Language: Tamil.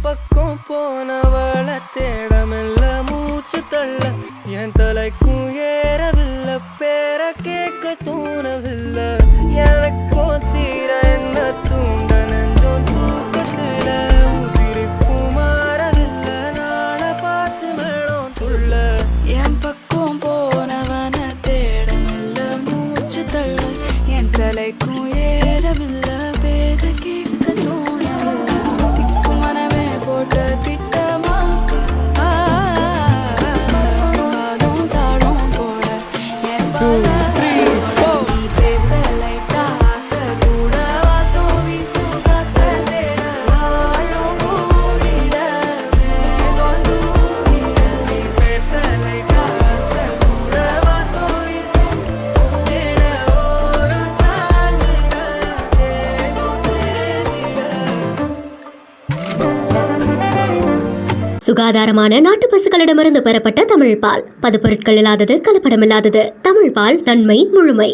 பக்கம் போனவள தேடமெல்ல மூச்சு தள்ள என் தலைக்கும் ஏறவில்லை பேர கேட்க தோணவில்லை எனக்கோ தீர என்ன தூண்ட நெஞ்சோம் தூக்கத்துல உசிரிப்பும் மாறவில்லை நாள பார்த்து மேளம் துள்ள என் பக்கம் போனவன தேடமெல்ல மூச்சு தள்ள என் தலைக்கும் ஏறவில்லை பேர கேட்க தோணவில்லை திக்கு மனமே போட்ட திட்டமா பாதம் தாளம் போட என் பேச லைட்டா ஆசை கூட வாசம் வீசும் காத்த தேட வாழும் கூடிட மேகம் தூக்கிட பேச லைட்டா ஆசை கூட வாசம் வீசும் தேட ஓரம் சாஞ்சிட தேகம் சேர்ந்திட. சுகாதாரமான நாட்டு பசுக்களிடமிருந்து பெறப்பட்ட தமிழ் பால், பதுப்பொருட்கள் இல்லாதது, கலப்படமில்லாதது. தமிழ் பால் நன்மை முழுமை.